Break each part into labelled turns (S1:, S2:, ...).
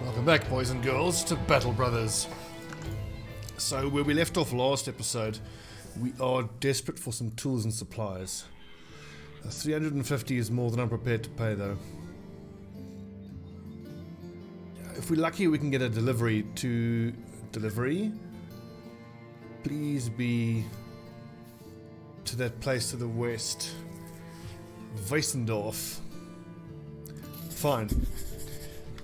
S1: Welcome back, boys and girls, to Battle Brothers. So, where we left off last episode, we are desperate for some tools and supplies. 350 is more than I'm prepared to pay, though. If we're lucky, we can get a delivery to... Delivery? Please be... to that place to the west. Weissendorf. Fine.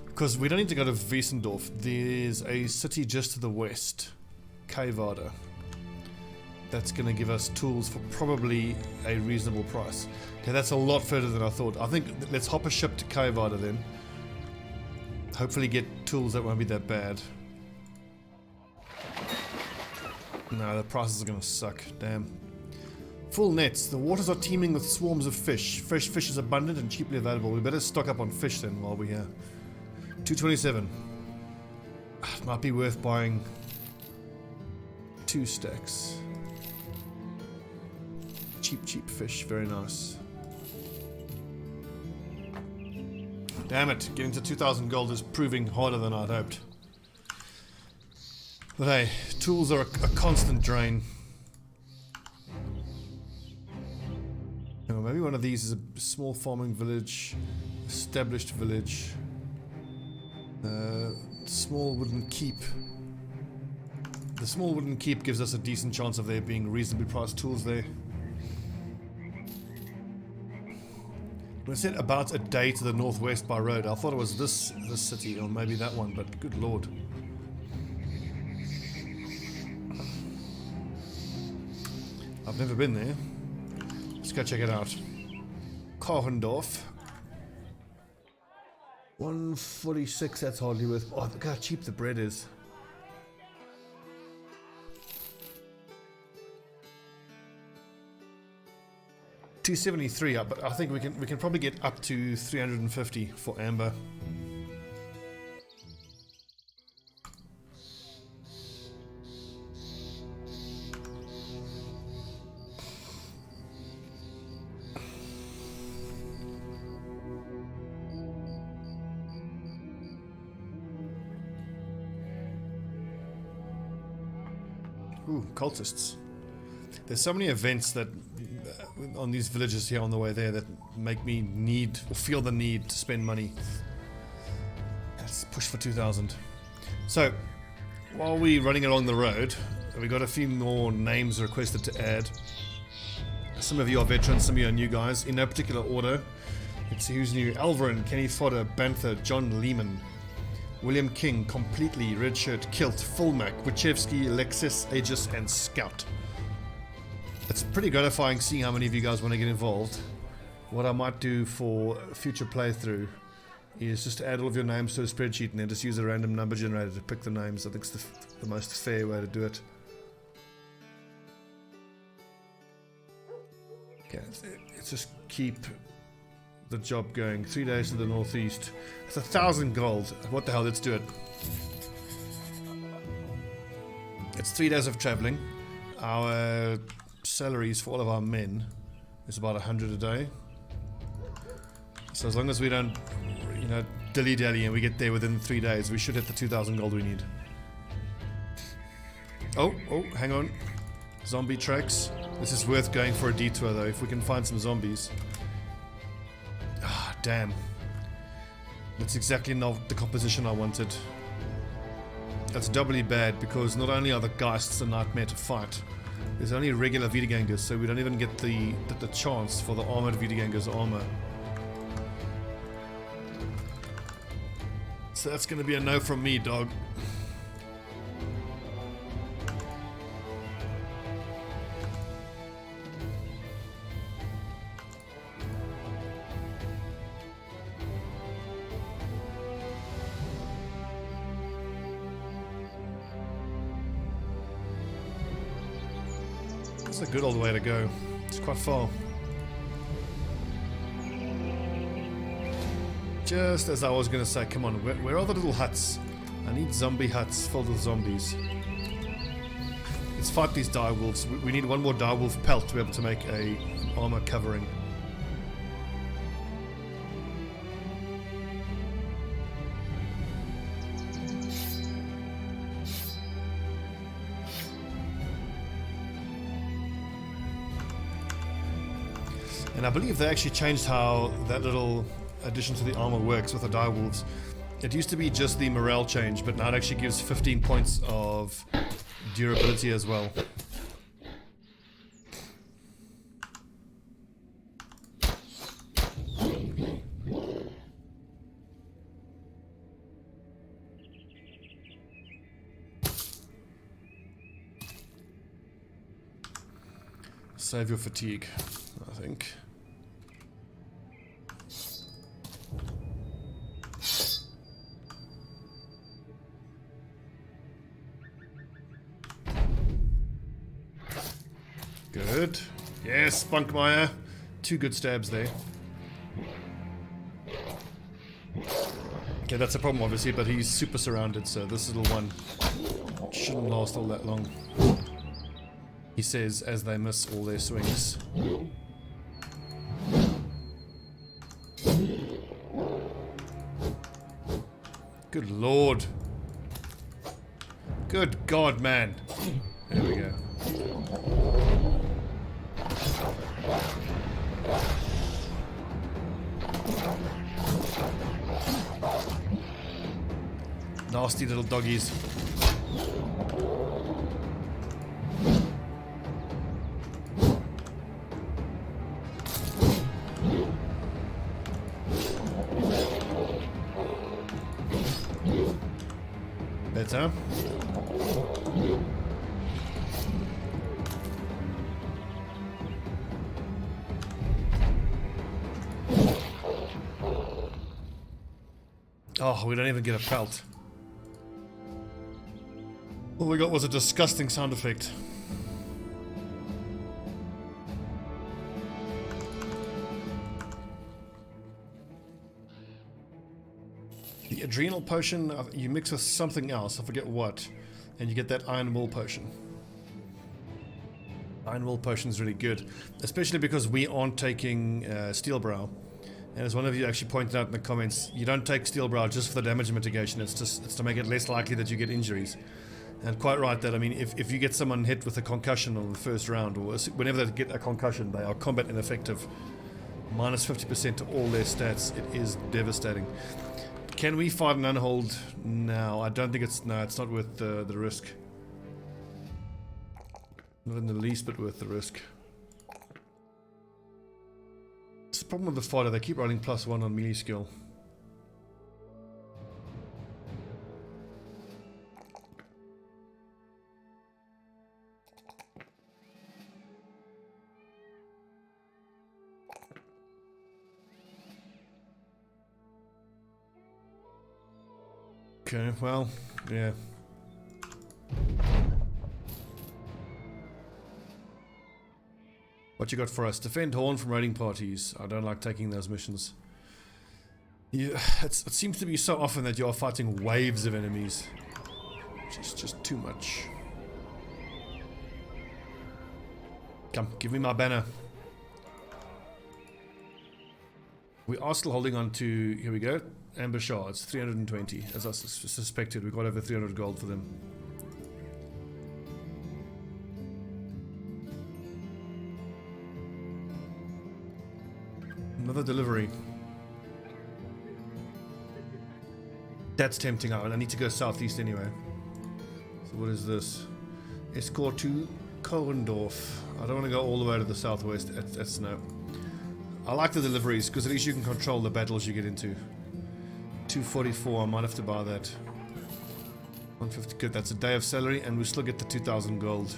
S1: Because we don't need to go to Wiesendorf. There's a city just to the west, Caravan. That's going to give us tools for probably a reasonable price. Okay, that's a lot further than I thought. I think let's hop a ship to Caravan then. Hopefully get tools that won't be that bad. No, the prices are going to suck. Damn. Full nets. The waters are teeming with swarms of fish. Fresh fish is abundant and cheaply available. We better stock up on fish then while we're here. 227. It might be worth buying 2 stacks. Cheap fish. Very nice. Damn it. Getting to 2,000 gold is proving harder than I'd hoped. But hey, tools are a constant drain. Maybe one of these is a small farming village, established village, small wooden keep. The small wooden keep gives us a decent chance of there being reasonably priced tools there. When I said about a day to the northwest by road, I thought it was this city or maybe that one, but good lord. I've never been there. Let's go check it out. Korendorf. 146, that's hardly worth... Oh, look how cheap the bread is. $273, but I think we can probably get up to 350 for amber. Ooh, cultists. There's so many events that on these villages here on the way there that make me need or feel the need to spend money. Let's push for 2,000. So, while we're running along the road, we got a few more names requested to add. Some of you are veterans, some of you are new guys. In no particular order. Let's see who's new. Alvarin, Kenny Fodder, Banther, John Lehman, William King, completely, red shirt, kilt, full Mac, Wachewski, Alexis, Aegis, and Scout. It's pretty gratifying seeing how many of you guys want to get involved. What I might do for a future playthrough is just to add all of your names to a spreadsheet and then just use a random number generator to pick the names. I think it's the most fair way to do it. Okay, let's just keep the job going. 3 days to the northeast. It's 1,000 gold. What the hell, let's do it. It's 3 days of traveling. Our salaries for all of our men is about 100 a day. So as long as we don't, you know, dilly-dally and we get there within 3 days, we should hit the 2,000 gold we need. Oh, hang on. Zombie tracks. This is worth going for a detour though, if we can find some zombies. Ah, damn. That's exactly not the composition I wanted. That's doubly bad because not only are the Geists a nightmare to fight, there's only regular Wiedergangers, so we don't even get the chance for the armored Wiedergangers armor. So that's gonna be a no from me, dog. That's a good old way to go. It's quite far. Just as I was going to say, come on, where are the little huts? I need zombie huts filled with zombies. Let's fight these direwolves. We need one more direwolf pelt to be able to make a armor covering. And I believe they actually changed how that little addition to the armor works with the direwolves. It used to be just the morale change, but now it actually gives 15 points of durability as well. Save your fatigue, I think. Good. Yes, Spunkmeyer. 2 good stabs there. Okay, that's a problem obviously, but he's super surrounded, so this little one shouldn't last all that long. He says as they miss all their swings. Good lord. Good god, man. There we go. Nasty little doggies. Better. Oh, we don't even get a pelt. All we got was a disgusting sound effect. The adrenal potion, you mix with something else, I forget what, and you get that iron wool potion. Iron wool potion is really good, especially because we aren't taking Steelbrow. And as one of you actually pointed out in the comments, you don't take Steelbrow just for the damage mitigation, it's to make it less likely that you get injuries. And quite right that, I mean, if you get someone hit with a concussion on the first round, or whenever they get a concussion, they are combat ineffective. Minus 50% to all their stats, it is devastating. Can we fight an unhold now? I don't think it's, no, it's not worth the risk. Not in the least bit worth the risk. It's the problem with the fodder, they keep rolling +1 on melee skill. Okay, well, yeah. What you got for us? Defend Horn from raiding parties. I don't like taking those missions. Yeah, it seems to be so often that you are fighting waves of enemies. Which is just too much. Come, give me my banner. We are still holding on to, here we go, Amber Shards, 320. As I suspected, we got over 300 gold for them. Another delivery. That's tempting out, I need to go southeast anyway. So what is this? Escort to Korendorf. I don't want to go all the way to the southwest. That's no. I like the deliveries because at least you can control the battles you get into. 244, I might have to buy that. 150, good, that's a day of salary and we still get the 2000 gold.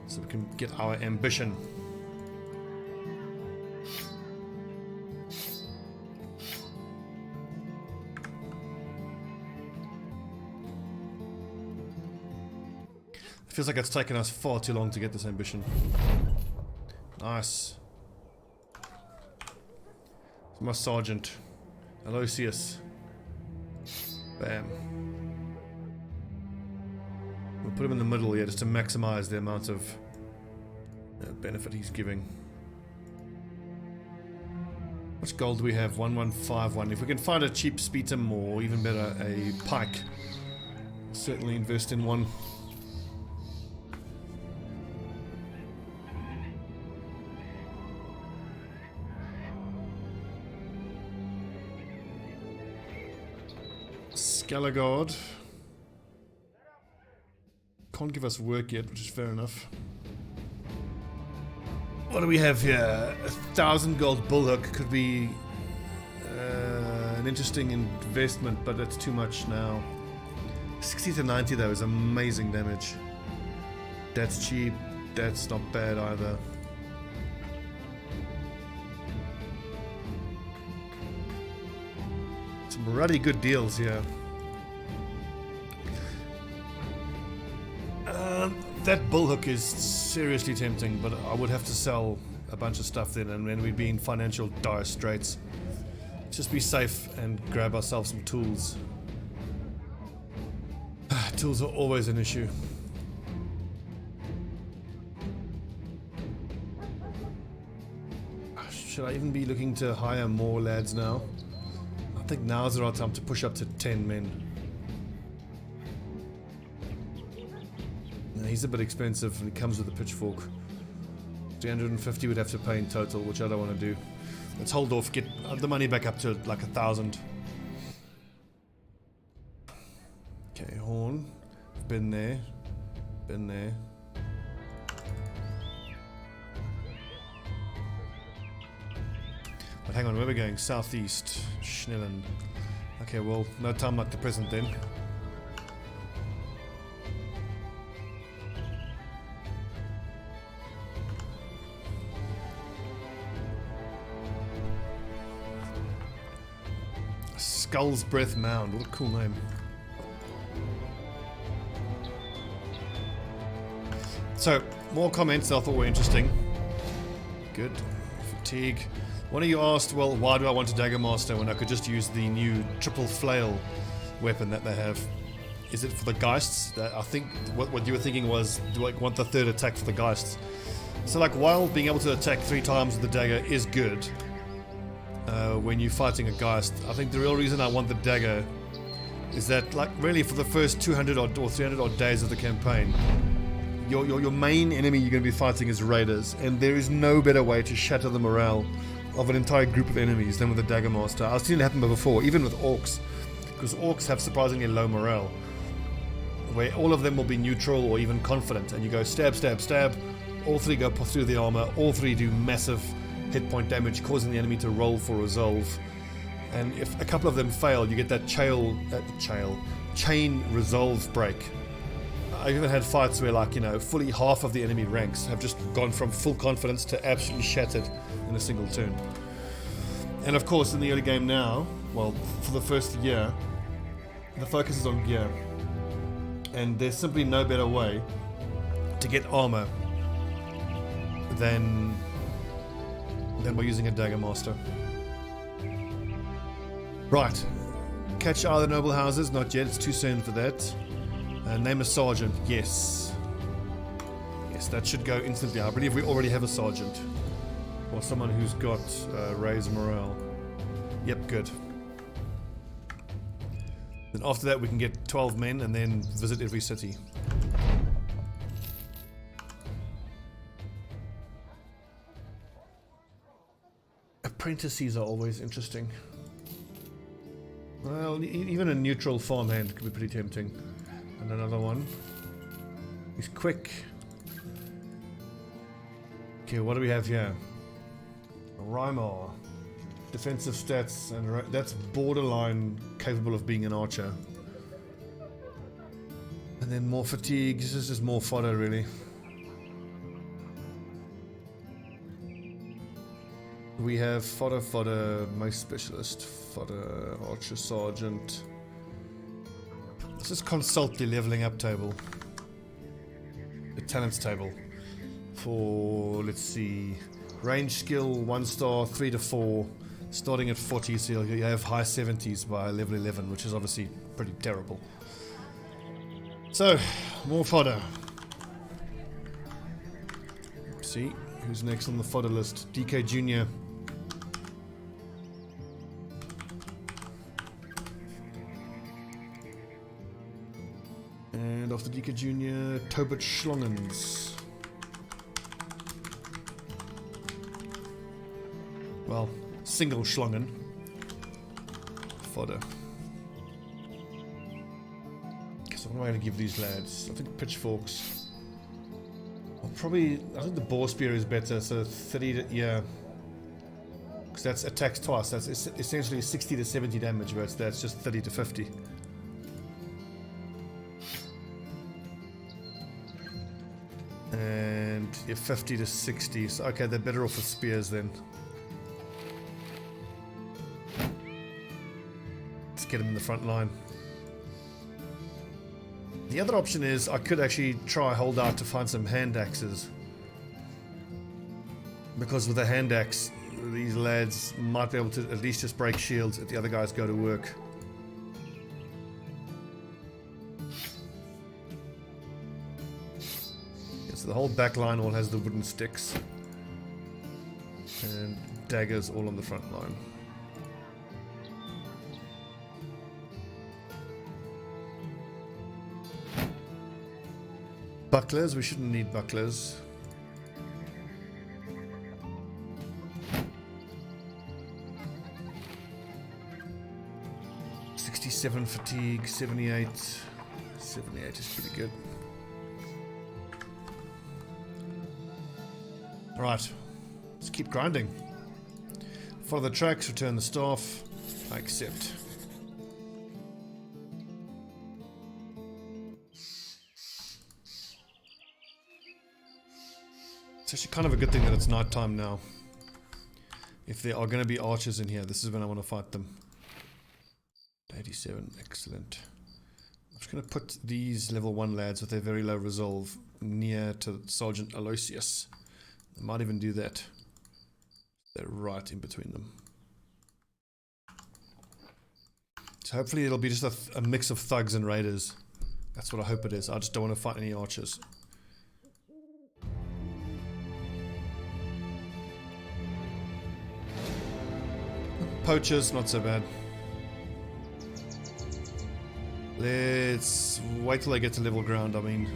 S1: So we can get our ambition. It feels like it's taken us far too long to get this ambition. Nice. My sergeant. Aloysius. Bam. We'll put him in the middle here just to maximize the amount of benefit he's giving. How much gold do we have? 1151. If we can find a cheap Spetum or even better a pike, we'll certainly invest in one. Skelligard. Can't give us work yet, which is fair enough. What do we have here? 1,000 gold bullhook could be an interesting investment, but that's too much now. 60 to 90 though is amazing damage. That's cheap. That's not bad either. Some really good deals here. That bullhook is seriously tempting, but I would have to sell a bunch of stuff then, and then we'd be in financial dire straits. Just be safe and grab ourselves some tools. Tools are always an issue. Should I even be looking to hire more lads now? I think now's the right time to push up to 10 men. He's a bit expensive and he comes with a pitchfork. 350 we'd have to pay in total, which I don't want to do. Let's hold off, get the money back up to like 1,000. Okay, horn. Been there. Been there. But hang on, where are we going? Southeast. Schnellen. Okay, well, no time like the present then. Skull's Breath Mound, what a cool name. So, more comments I thought were interesting. Good. Fatigue. One of you asked, well, why do I want a Dagger Master when I could just use the new triple flail weapon that they have? Is it for the Geists? I think what you were thinking was, do I want the third attack for the Geists? So like, while being able to attack 3 times with the Dagger is good, when you're fighting a Geist, I think the real reason I want the Dagger is that, like, really for the first 200 odd or 300 odd days of the campaign, your main enemy you're going to be fighting is raiders, and there is no better way to shatter the morale of an entire group of enemies than with a Dagger Master. I've seen it happen before, even with Orcs, because Orcs have surprisingly low morale, where all of them will be neutral or even confident, and you go stab, stab, stab, all 3 go through the armor, all 3 do massive hit point damage, causing the enemy to roll for resolve. And if a couple of them fail, you get that chain resolve break. I've even had fights where, like, you know, fully half of the enemy ranks have just gone from full confidence to absolutely shattered in a single turn. And of course, in the early game now, well, for the first year, the focus is on gear. And there's simply no better way to get armor than by using a Dagger Master. Right. Catch other noble houses? Not yet, it's too soon for that. Name a sergeant. Yes. Yes, that should go instantly. I believe we already have a sergeant. Or someone who's got raised morale. Yep, good. Then after that we can get 12 men and then visit every city. Apprentices are always interesting. Well, even a neutral farmhand could be pretty tempting. And another one. He's quick. Okay, what do we have here? A Rymar. Defensive stats, and that's borderline capable of being an archer. And then more fatigue. This is just more fodder, really. We have fodder, most specialist, fodder, archer, sergeant. Let's just consult the leveling up table. The talents table. For, let's see, range skill 1 star, 3 to 4, starting at 40, so you have high 70s by level 11, which is obviously pretty terrible. So, more fodder. Let's see, who's next on the fodder list? DK Jr. And after DK Jr., Tobit Schlongens. Well, single Schlongen. Fodder. am I going to give these lads? I think pitchforks. I'll probably, I think the boar spear is better, so 30 to, yeah. Because that's attacks twice, that's essentially 60 to 70 damage, but that's just 30 to 50. And yeah, 50 to 60, so okay, they're better off with spears then. Let's get them in the front line. The other option is I could actually try hold out to find some hand axes. Because with a hand axe, these lads might be able to at least just break shields if the other guys go to work. Yeah, so the whole back line all has the wooden sticks. And daggers all on the front line. Bucklers, we shouldn't need bucklers. .67 fatigue, 78. 78 is pretty good. Alright, let's keep grinding. Follow the tracks, return the staff. I accept. It's actually kind of a good thing that it's night time now. If there are going to be archers in here, this is when I want to fight them. 87, excellent. I'm just going to put these level 1 lads with their very low resolve near to Sergeant Aloysius. I might even do that. They're right in between them. So hopefully it'll be just a mix of thugs and raiders. That's what I hope it is. I just don't want to fight any archers. Poachers, not so bad. Let's wait till I get to level ground, I mean.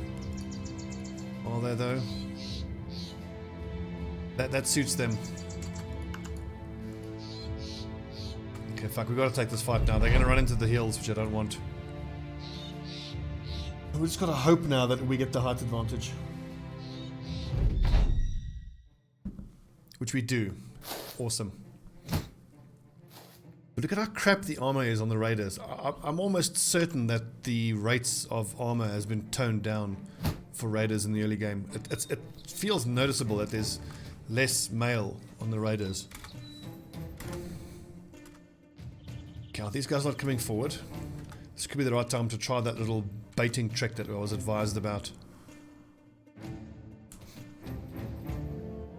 S1: Are they though? That suits them. Okay, fuck, we've got to take this fight now. They're going to run into the hills, which I don't want. We just got to hope now that we get the height advantage. Which we do. Awesome. But look at how crap the armor is on the raiders. I'm almost certain that the rates of armor has been toned down for raiders in the early game. It feels noticeable that there's less mail on the raiders. Okay, are these guys not coming forward? This could be the right time to try that little baiting trick that I was advised about.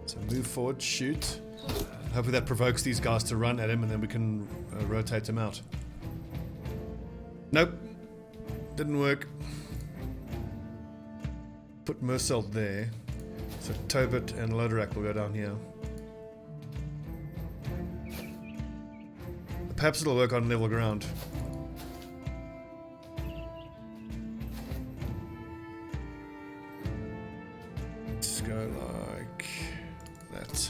S1: So move forward, shoot. Hopefully that provokes these guys to run at him and then we can rotate him out. Nope. Didn't work. Put Mercelt there. So Tobit and Loderak will go down here. Perhaps it'll work on level ground. Let's go like that.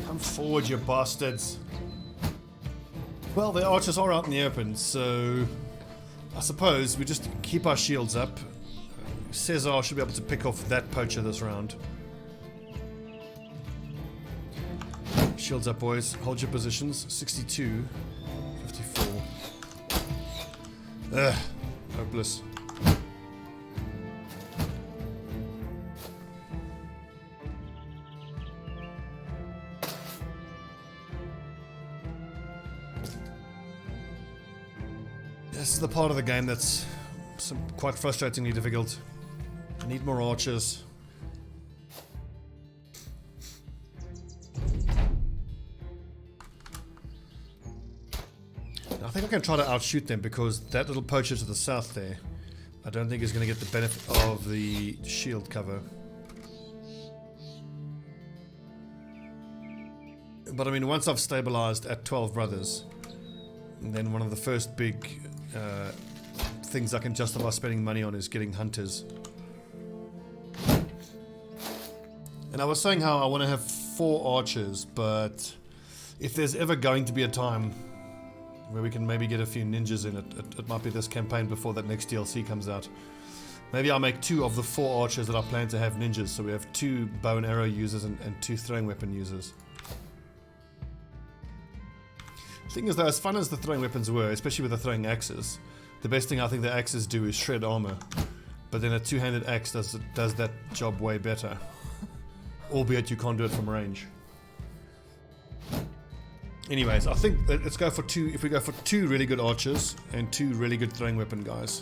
S1: Come forward, you bastards. Well, the archers are out in the open, so I suppose we just keep our shields up. Cesar should be able to pick off that poacher this round. Shields up, boys. Hold your positions. 62, 54. Ugh, hopeless. This is the part of the game that's quite frustratingly difficult. I need more archers. I think I can try to outshoot them because that little poacher to the south there, I don't think is going to get the benefit of the shield cover. But I mean, once I've stabilized at 12 brothers, and then one of the first big things I can justify spending money on is getting hunters. And I was saying how I want to have 4 archers, but if there's ever going to be a time where we can maybe get a few ninjas in it might be this campaign before that next DLC comes out. Maybe I'll make 2 of the 4 archers that I plan to have ninjas, so we have 2 bow and arrow users and 2 throwing weapon users. The thing is though, as fun as the throwing weapons were, especially with the throwing axes, the best thing I think the axes do is shred armor. But then a 2-handed axe does that job way better. Albeit you can't do it from range. Anyways, I think let's go for 2, if we go for 2 really good archers and 2 really good throwing weapon guys.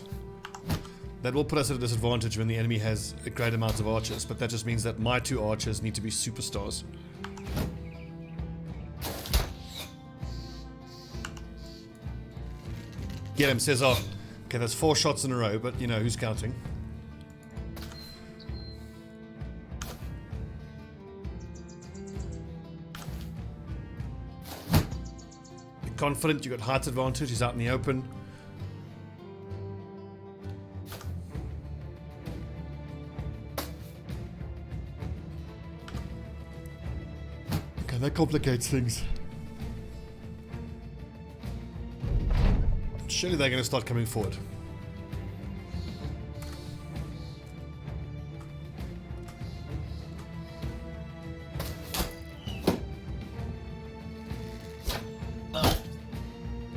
S1: That will put us at a disadvantage when the enemy has a great amount of archers, but that just means that my 2 archers need to be superstars. Get him, Cesar. Okay, that's 4 shots in a row, but you know, who's counting? Be confident, you got height advantage, he's out in the open. Okay, that complicates things. Surely they're going to start coming forward.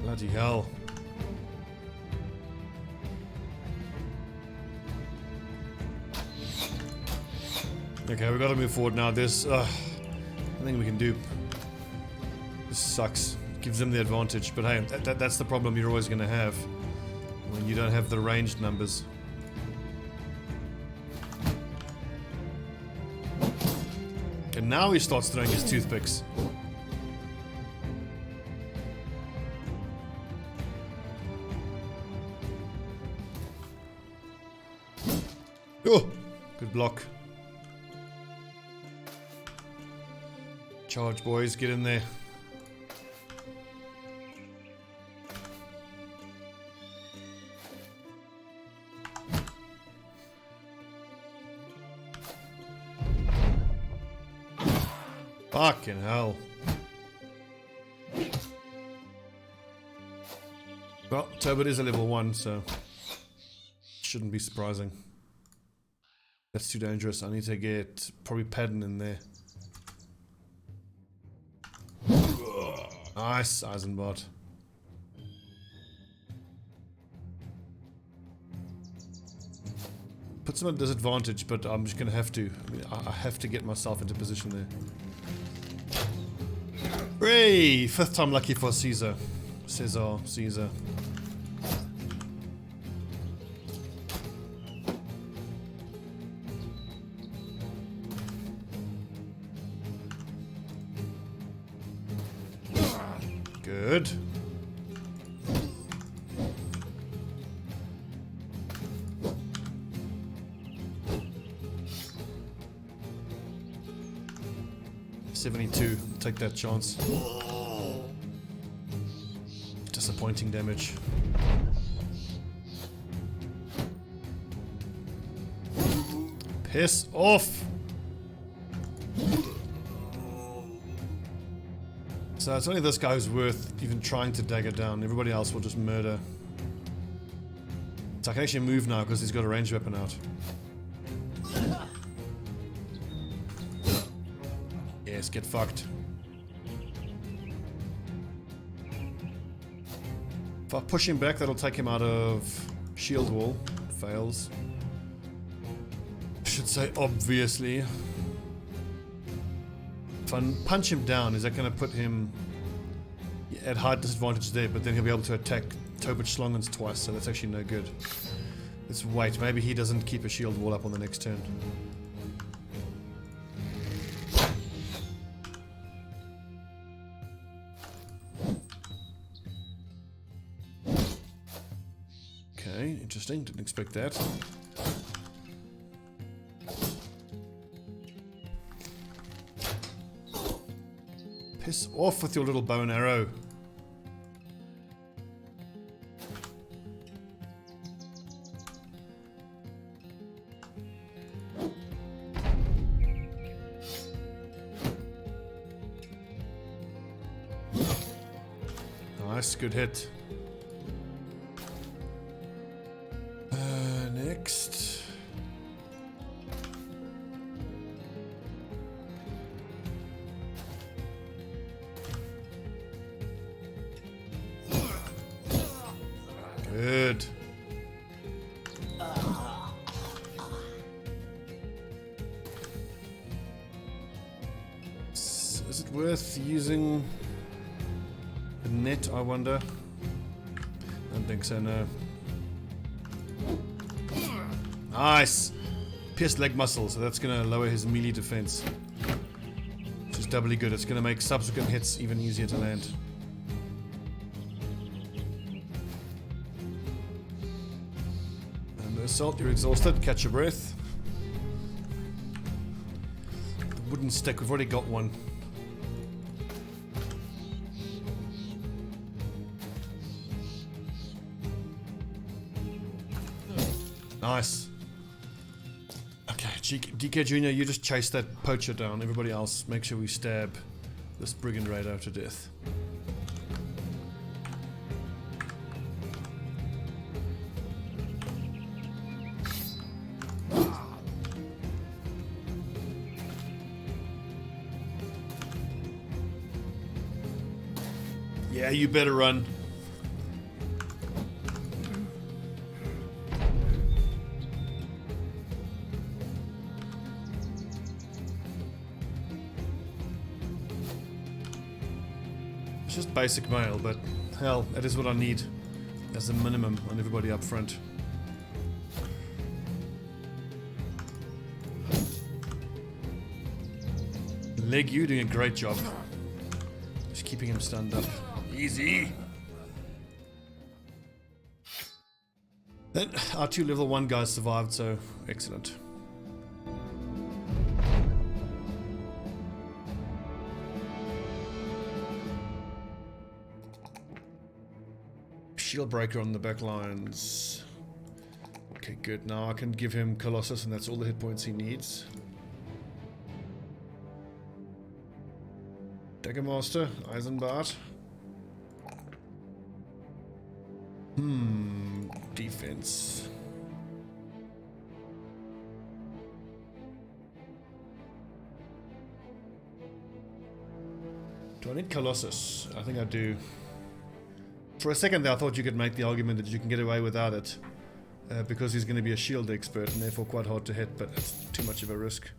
S1: Bloody hell. Okay, we've got to move forward now. There's nothing we can do. This sucks. Gives them the advantage, but hey, that's the problem you're always going to have when you don't have the ranged numbers. And now he starts throwing his toothpicks. Oh, good block. Charge, boys, get in there. Fucking hell. Well, Tobit is a level 1, so shouldn't be surprising. That's too dangerous. I need to get probably Padden in there. Nice, Eisenbart. Puts him at a disadvantage, but I'm just gonna have to. I mean, I have to get myself into position there. Hooray! 5th time lucky for Caesar. Caesar. Good. $72. Take that chance. Disappointing damage. Piss off! So it's only this guy who's worth even trying to dagger down. Everybody else will just murder. So I can actually move now because he's got a ranged weapon out. Yes, get fucked. If I push him back, that'll take him out of shield wall. Fails. I should say obviously. If I punch him down, is that going to put him at height disadvantage there, but then he'll be able to attack Tobit Schlongens twice, so that's actually no good. Let's wait, maybe he doesn't keep a shield wall up on the next turn. Okay, interesting, didn't expect that. Piss off with your little bow and arrow. Nice, good hit. Next. Good. Is it worth using the net, I wonder? I don't think so, no. Nice! Pierced leg muscle, so that's going to lower his melee defense. Which is doubly good. It's going to make subsequent hits even easier to land. And the assault, you're exhausted. Catch your breath. The wooden stick, we've already got one. Nice. Okay, DK Jr., you just chase that poacher down. Everybody else, make sure we stab this brigand raider to death. Yeah, you better run. It's just basic mail, but hell, that is what I need as a minimum on everybody up front. Leg, you doing a great job. Just keeping him stunned up. Easy. Then our 2 level 1 guys survived, so excellent. Shield breaker on the back lines. Okay, good. Now I can give him Colossus, and that's all the hit points he needs. Dagger Master, Eisenbart. Defense. Do I need Colossus? I think I do. For a second there I thought you could make the argument that you can get away without it. Because he's going to be a shield expert and therefore quite hard to hit, but it's too much of a risk.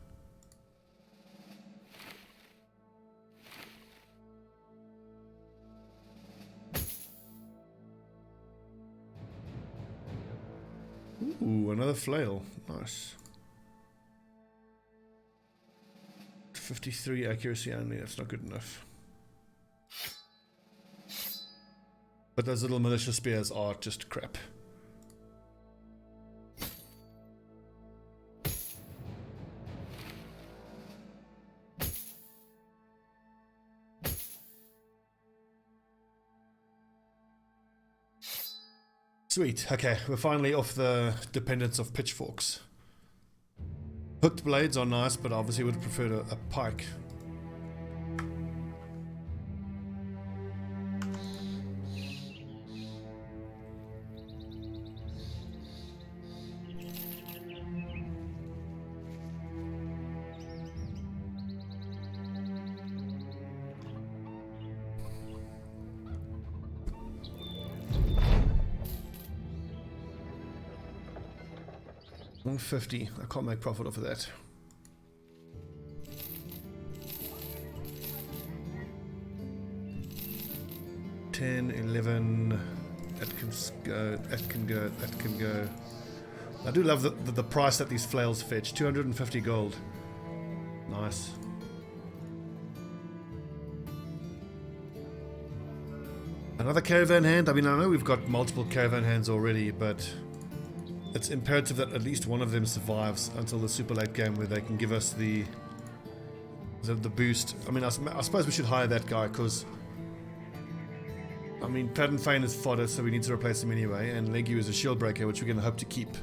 S1: Ooh, another flail. Nice. 53 accuracy only, that's not good enough. But those little militia spears are just crap. Sweet, okay, we're finally off the dependence of pitchforks. Hooked blades are nice, but obviously would have preferred a pike. $150. I can't make profit off of that. $10, $11. That can go. That can go. That can go. I do love the price that these flails fetch. 250 gold. Nice. Another caravan hand. I mean, I know we've got multiple caravan hands already, but it's imperative that at least one of them survives until the super late game where they can give us the boost. I mean, I suppose we should hire that guy because, I mean, Pattern Fane is fodder, so we need to replace him anyway, and Legu is a shield breaker, which we're going to hope to keep.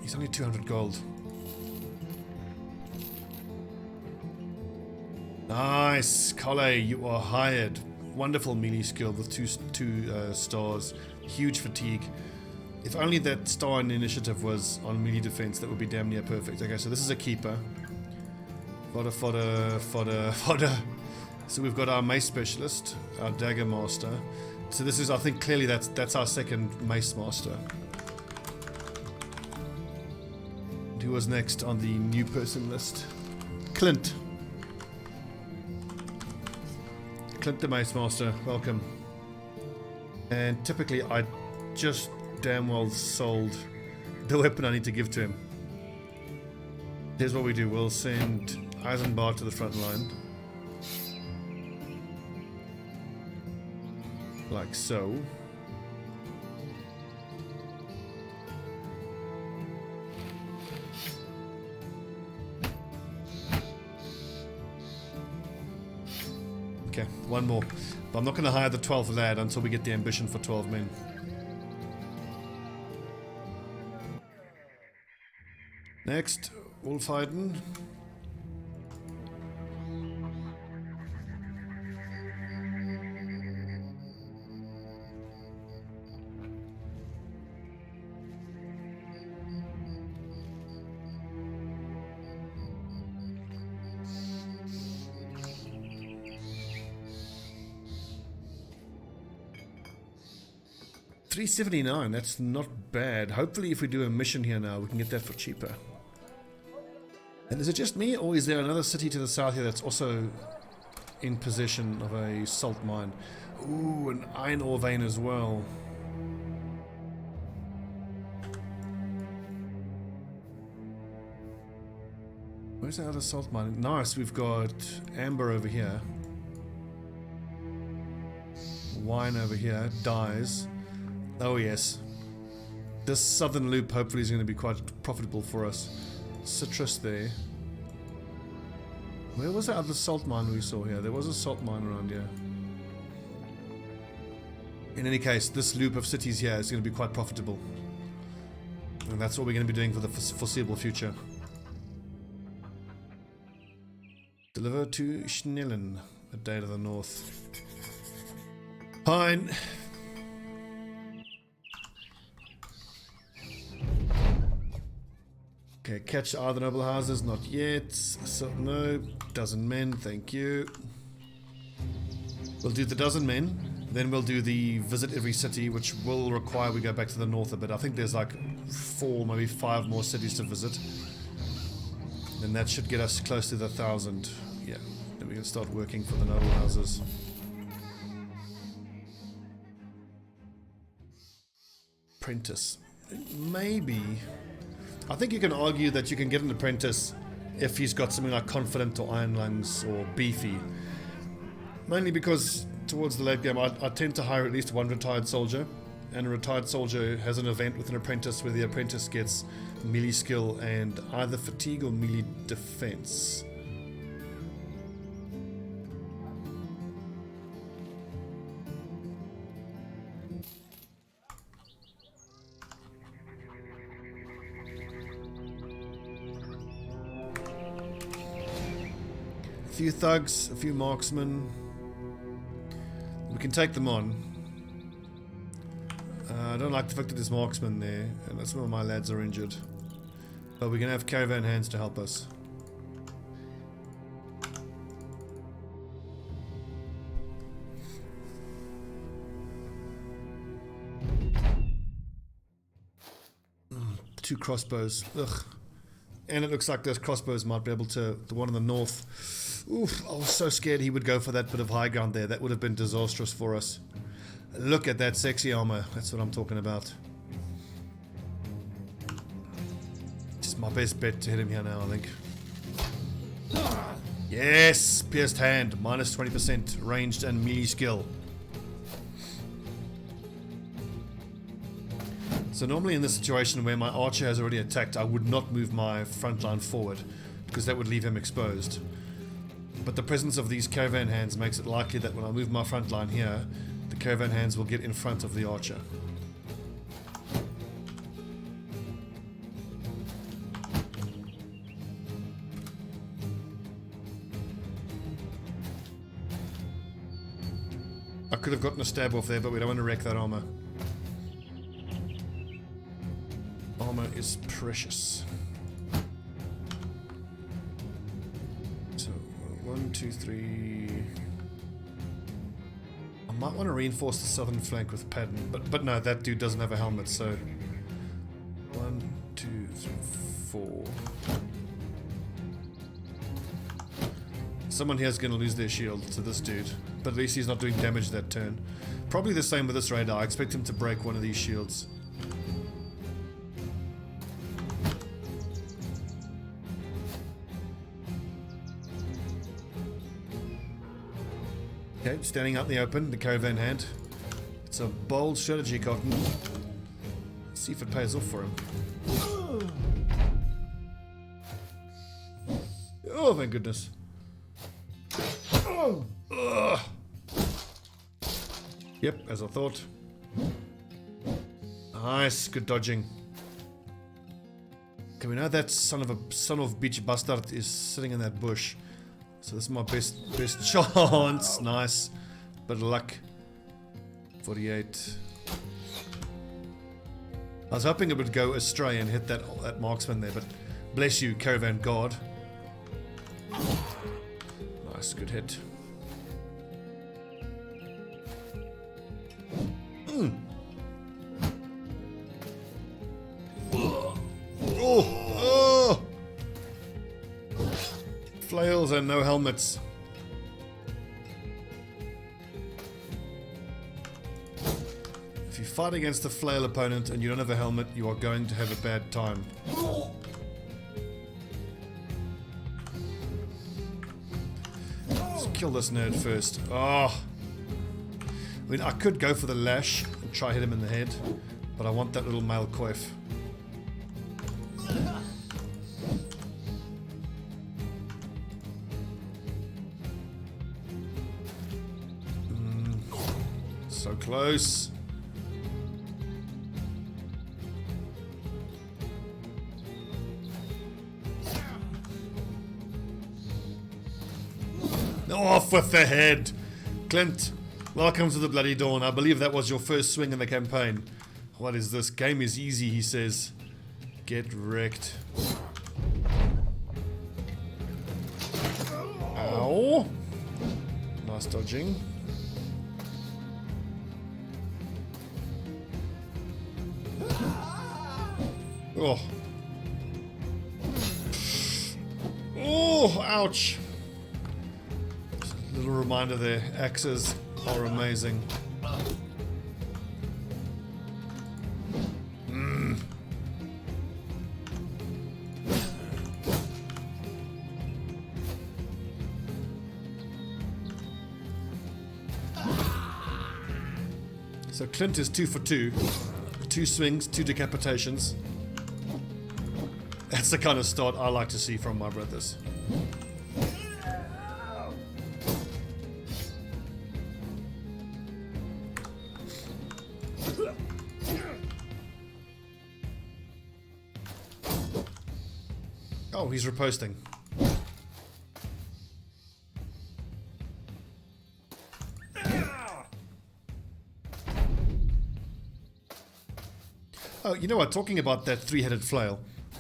S1: He's only 200 gold. Nice, Kale, you are hired. Wonderful melee skill with two stars. Huge fatigue. If only that star in the initiative was on melee defense, that would be damn near perfect. Okay, so this is a keeper. Fodder, fodder, fodder, fodder. So we've got our mace specialist, our dagger master. So this is, I think, clearly that's our second mace master. And who was next on the new person list? Clint. Clint the mace master, welcome. And typically I just damn well sold the weapon I need to give to him. Here's what we do, we'll send Eisenbach to the front line. Like so. Okay, one more. But I'm not going to hire the 12th lad until we get the ambition for 12 men. Next, Wolfheiden. $379, that's not bad. Hopefully if we do a mission here now, we can get that for cheaper. And is it just me, or is there another city to the south here that's also in possession of a salt mine? Ooh, an iron ore vein as well. Where's the other salt mine? Nice, we've got amber over here. Wine over here, dyes. Oh yes. This southern loop hopefully is going to be quite profitable for us. Citrus there. Where was the other salt mine we saw here? There was a salt mine around here. In any case, this loop of cities here is going to be quite profitable. And that's what we're going to be doing for the foreseeable future. Deliver to Schnellen, a day to the north. Fine. Okay, catch are the noble houses, not yet. So no, dozen men, thank you. We'll do the dozen men, then we'll do the visit every city, which will require we go back to the north a bit. I think there's like 4, maybe 5 more cities to visit. And that should get us close to the 1,000. Yeah, then we can start working for the noble houses. Apprentice. Maybe. I think you can argue that you can get an apprentice if he's got something like confident or iron lungs or beefy. Mainly because towards the late game I tend to hire at least one retired soldier, and a retired soldier has an event with an apprentice where the apprentice gets melee skill and either fatigue or melee defense. A few thugs, a few marksmen. We can take them on. I don't like the fact that there's marksmen there, and some of my lads are injured. But we're gonna have caravan hands to help us. Two crossbows. Ugh. And it looks like those crossbows might be able to... The one in the north... Oof, I was so scared he would go for that bit of high ground there. That would have been disastrous for us. Look at that sexy armor. That's what I'm talking about. It's my best bet to hit him here now, I think. Yes! Pierced hand. Minus 20% ranged and melee skill. So normally in this situation where my archer has already attacked, I would not move my front line forward, because that would leave him exposed. But the presence of these caravan hands makes it likely that when I move my front line here, the caravan hands will get in front of the archer. I could have gotten a stab off there, but we don't want to wreck that armor. Armor is precious. So, 1, 2, 3... I might want to reinforce the southern flank with pattern, but no, that dude doesn't have a helmet, so... 1, 2, 3, 4... Someone here is going to lose their shield to this dude, but at least he's not doing damage that turn. Probably the same with this raider. I expect him to break one of these shields. Okay, standing out in the open, the caravan hand. It's a bold strategy, Cotton. Let's see if it pays off for him. Oh, thank goodness. Ugh. Yep, as I thought. Nice, good dodging. Okay, we know that son of bitch bastard is sitting in that bush. So this is my best chance. Nice. Bit of luck. 48. I was hoping it would go astray and hit that marksman there, but bless you, Caravan God. Nice, good hit. Oh! Flails and no helmets. If you fight against a flail opponent and you don't have a helmet, you are going to have a bad time. Let's kill this nerd first. Oh! I mean, I could go for the lash and try hit him in the head, but I want that little male coif. So close. Off with the head. Clint, welcome to the Bloody Dawn. I believe that was your first swing in the campaign. What is this? Game is easy, he says. Get wrecked. Ow. Nice dodging. Oh. Oh, ouch. Little reminder there, axes are amazing. So Clint is 2 for 2. 2 swings, 2 decapitations. That's the kind of start I like to see from my brothers. Oh, he's riposting. Oh, you know what? Talking about that 3-headed flail.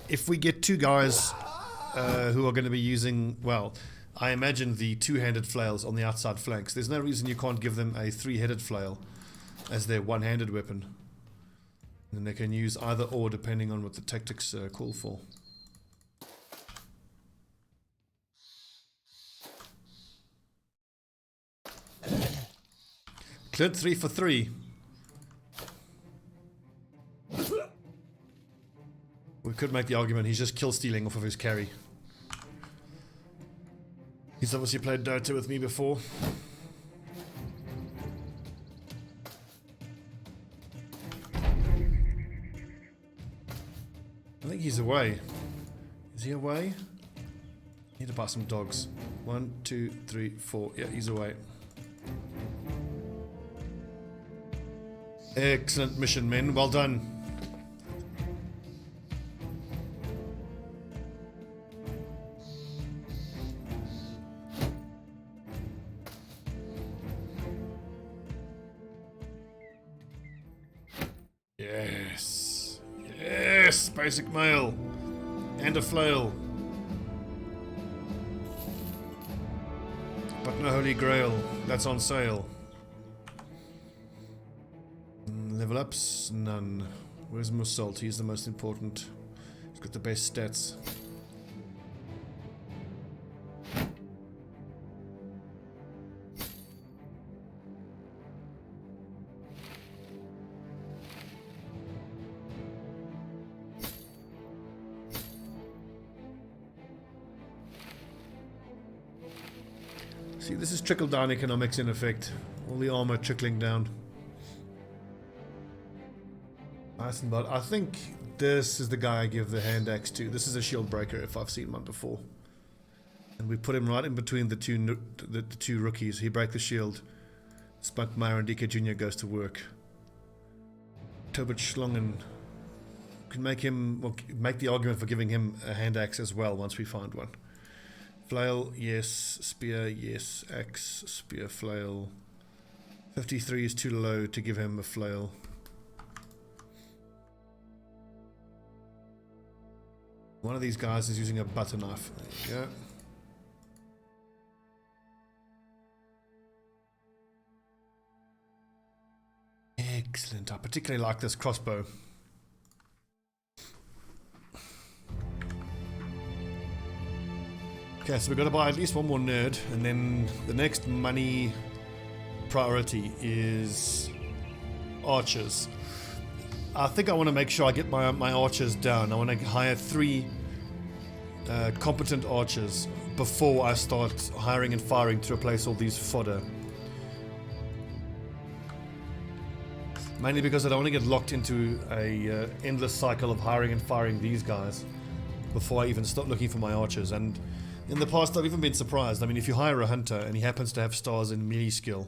S1: If we get 2 guys who are going to be using, well, I imagine the 2-handed flails on the outside flanks, there's no reason you can't give them a 3-headed flail as their one-handed weapon. And they can use either or depending on what the tactics call for. Clint 3 for 3. We could make the argument he's just kill stealing off of his carry. He's obviously played Dota with me before. I think he's away. Is he away? Need to buy some dogs. 1, 2, 3, 4. Yeah, he's away. Excellent mission, men. Well done. Yes. Yes! Basic mail. And a flail. But no Holy Grail. That's on sale. Level ups? None. Where's Mussault? He's the most important. He's got the best stats. See, this is trickle-down economics in effect. All the armor trickling down. Nice and bad. I think this is the guy I give the hand axe to. This is a shield breaker if I've seen one before. And we put him right in between the two rookies. He breaks the shield. Spunkmeyer and DK Jr. goes to work. Tobit Schlongen. Can make him, well, make the argument for giving him a hand axe as well once we find one. Flail, yes. Spear, yes. Axe, spear, flail. 53 is too low to give him a flail. One of these guys is using a butter knife. There you go. Excellent. I particularly like this crossbow. Okay, so we've got to buy at least one more nerd, and then the next money priority is archers. I think I want to make sure I get my archers down. I want to hire 3 competent archers before I start hiring and firing to replace all these fodder. Mainly because I don't want to get locked into a endless cycle of hiring and firing these guys before I even start looking for my archers. And in the past, I've even been surprised. I mean, if you hire a hunter and he happens to have stars in melee skill,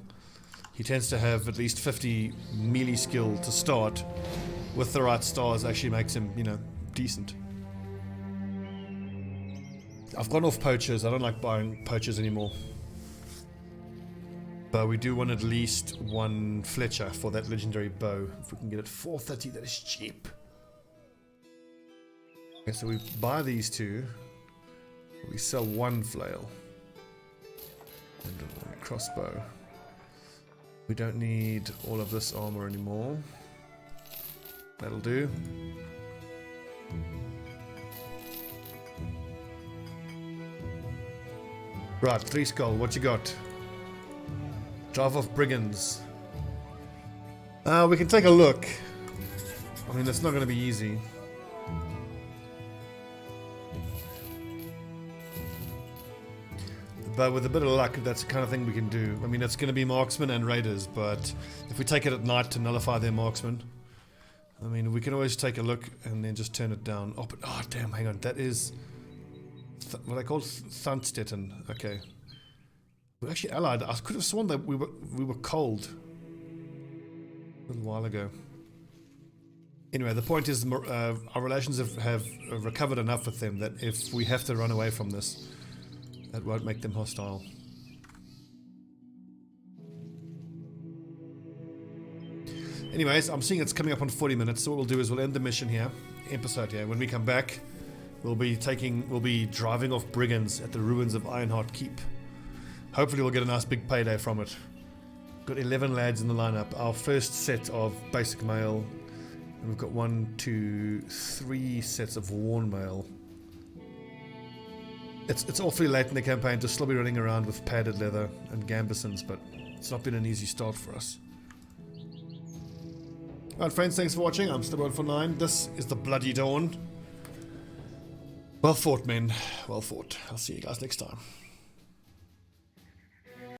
S1: he tends to have at least 50 melee skill to start. With the right stars, actually makes him, you know, decent. I've gone off poachers. I don't like buying poachers anymore. But we do want at least one Fletcher for that legendary bow. If we can get it 430, that is cheap. Okay, so we buy these 2. We sell 1 flail. And a crossbow. We don't need all of this armor anymore. That'll do. Right, 3 skull, what you got? Drive off brigands. We can take a look. I mean, it's not going to be easy. But with a bit of luck, that's the kind of thing we can do. I mean, it's going to be marksmen and raiders, but if we take it at night to nullify their marksmen, I mean, we can always take a look and then just turn it down. Oh, but, oh damn, hang on. That is what I call Thunstetten. Okay. We're actually allied. I could have sworn that we were cold a little while ago. Anyway, the point is our relations have recovered enough with them that if we have to run away from this, that won't make them hostile. Anyways, I'm seeing it's coming up on 40 minutes, so what we'll do is we'll end the mission here, episode here. When we come back, we'll be driving off brigands at the ruins of Ironheart Keep. Hopefully we'll get a nice big payday from it. Got 11 lads in the lineup. Our first set of basic mail. And we've got 1, 2, 3 sets of worn mail. It's awfully late in the campaign to still be running around with padded leather and gambesons, but it's not been an easy start for us. Alright friends, thanks for watching. I'm Stobbie. This is the Bloody Dawn. Well fought, men. Well fought. I'll see you guys next time.